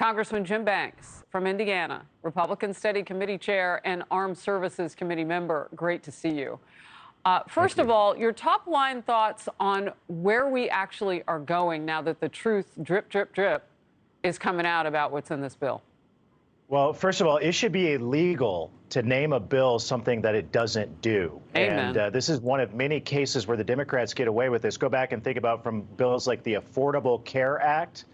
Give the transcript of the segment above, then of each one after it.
Congressman Jim Banks from Indiana, Republican Steady Committee Chair and Armed Services Committee member. Great to see you. First of all, your top line thoughts on where we actually are going now that the truth, drip, drip, drip, is coming out about what's in this bill. Well, first of all, it should be illegal to name a bill something that it doesn't do. Amen. And this is one of many cases where the Democrats get away with this. Go back and think about from bills like the Affordable Care Act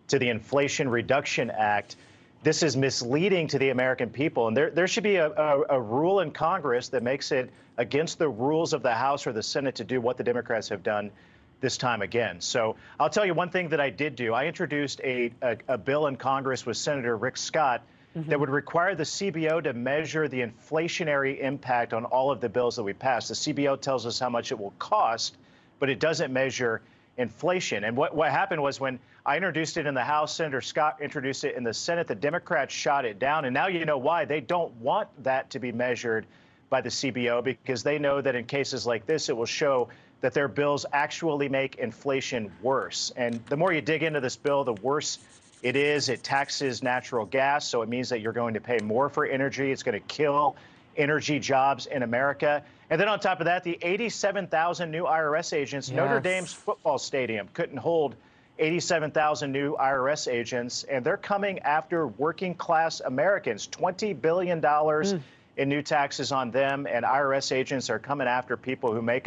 to the Inflation Reduction Act. This is misleading to the American people. And there should be a rule in Congress that makes it against the rules of the House or the Senate to do what the Democrats have done this time again. So I'll tell you one thing that I did do. I introduced a bill in Congress with Senator Rick Scott that would require the CBO to measure the inflationary impact on all of the bills that we pass. The CBO tells us how much it will cost, but it doesn't measure inflation. And what happened was when I introduced it in the House, Senator Scott introduced it in the Senate, the Democrats shot it down. And now you know why. They don't want that to be measured by the CBO because they know that in cases like this, it will show that their bills actually make inflation worse. And the more you dig into this bill, the worse it is. It taxes natural gas, so it means that you're going to pay more for energy. It's going to kill energy jobs in America. And then on top of that, the 87,000 new IRS agents, Yes. Notre Dame's football stadium couldn't hold 87,000 new IRS agents, and they're coming after working class Americans. $20 billion in new taxes on them, and IRS agents are coming after people who make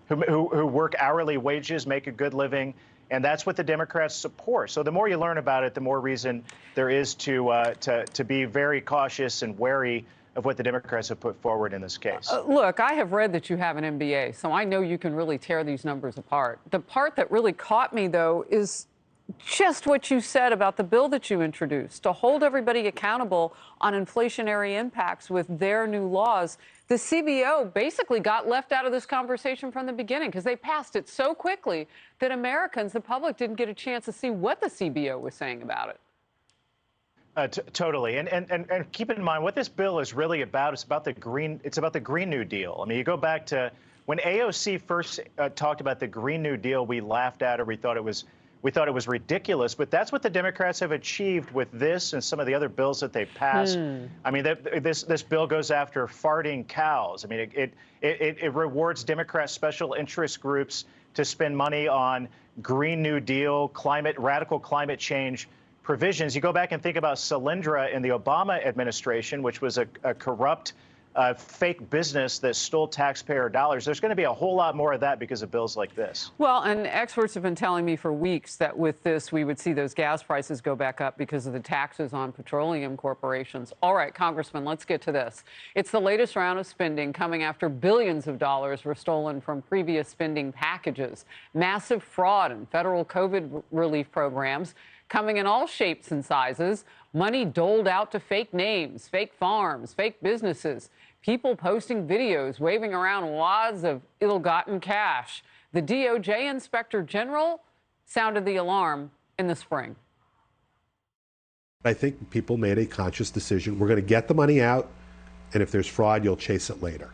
who work hourly wages, make a good living. And that's what the Democrats support. So the more you learn about it, the more reason there is to be very cautious and wary of what the Democrats have put forward in this case. Look, I have read that you have an MBA, so I know you can really tear these numbers apart. The part that really caught me, though, is just what you said about the bill that you introduced, to hold everybody accountable on inflationary impacts with their new laws. The CBO basically got left out of this conversation from the beginning because they passed it so quickly that Americans, the public, didn't get a chance to see what the CBO was saying about it. Totally. And keep in mind what this bill is really about. It's about the Green New Deal. I mean, you go back to when AOC first talked about the Green New Deal, we laughed at her. We thought it was ridiculous, but that's what the Democrats have achieved with this and some of the other bills that they've passed. I mean, this bill goes after farting cows. I mean, it rewards Democrat special interest groups to spend money on Green New Deal, radical climate change provisions. You go back and think about Solyndra in the Obama administration, which was a corrupt fake business that stole taxpayer dollars. There's going to be a whole lot more of that because of bills like this. Well, and experts have been telling me for weeks that with this, we would see those gas prices go back up because of the taxes on petroleum corporations. All right, Congressman, let's get to this. It's the latest round of spending coming after billions of dollars were stolen from previous spending packages. Massive fraud in federal COVID relief programs coming in all shapes and sizes. Money doled out to fake names, fake farms, fake businesses, people posting videos, waving around wads of ill-gotten cash. The DOJ Inspector General sounded the alarm in the spring. I think people made a conscious decision. We're going to get the money out, and if there's fraud, you'll chase it later.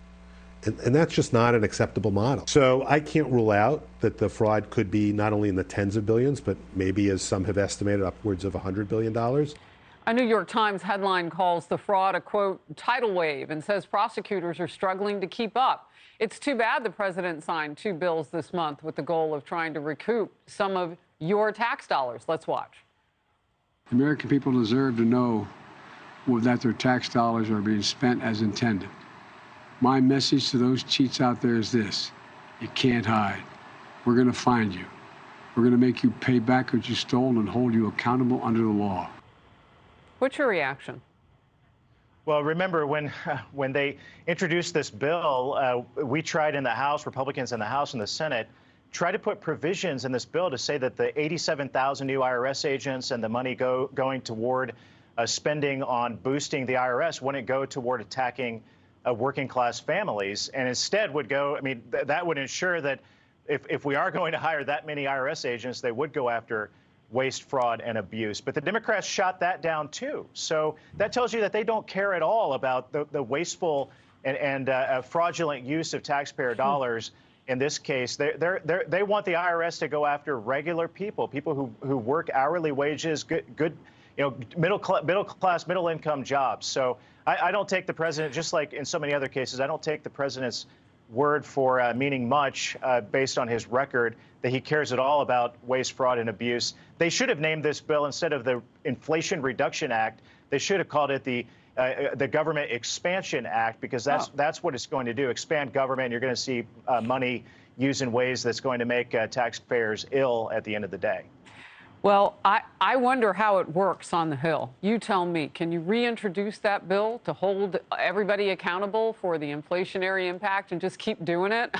And that's just not an acceptable model. So I can't rule out that the fraud could be not only in the tens of billions, but maybe, as some have estimated, upwards of $100 billion. A New York Times headline calls the fraud a, quote, tidal wave and says prosecutors are struggling to keep up. It's too bad the president signed 2 bills this month with the goal of trying to recoup some of your tax dollars. Let's watch. The American people deserve to know that their tax dollars are being spent as intended. My message to those cheats out there is this: you can't hide. We're going to find you. We're going to make you pay back what you stole and hold you accountable under the law. What's your reaction? Well, remember when they introduced this bill, we tried in the House, Republicans in the House and the Senate, try to put provisions in this bill to say that the 87,000 new IRS agents and the money going toward spending on boosting the IRS wouldn't go toward attacking working class families, and instead would go, I mean, that would ensure that if we are going to hire that many IRS agents, they would go after waste, fraud, and abuse. But the Democrats shot that down, too. So that tells you that they don't care at all about the wasteful and fraudulent use of taxpayer dollars. In this case, they want the IRS to go after regular people, people who work hourly wages, good middle income jobs. So I don't take the president, just like in so many other cases, I don't take the president's word for meaning much based on his record that he cares at all about waste, fraud, and abuse. They should have named this bill instead of the Inflation Reduction Act. They should have called it the Government Expansion Act, because that's what it's going to do. Expand government. You're going to see money used in ways that's going to make taxpayers ill at the end of the day. Well, I wonder how it works on the Hill. You tell me. Can you reintroduce that bill to hold everybody accountable for the inflationary impact and just keep doing it?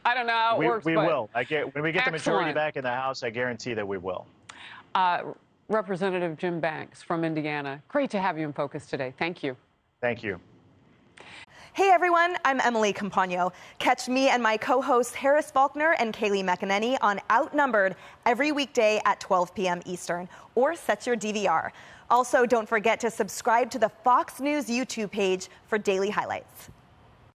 I don't know how it works. We will. When we get the majority Excellent. back in the House, I guarantee that we will. Representative Jim Banks from Indiana, great to have you in focus today. Thank you. Thank you. Hey everyone, I'm Emily Campagno. Catch me and my co-hosts Harris Faulkner and Kaylee McEnany on Outnumbered every weekday at 12 p.m. Eastern, or set your DVR. Also, don't forget to subscribe to the Fox News YouTube page for daily highlights.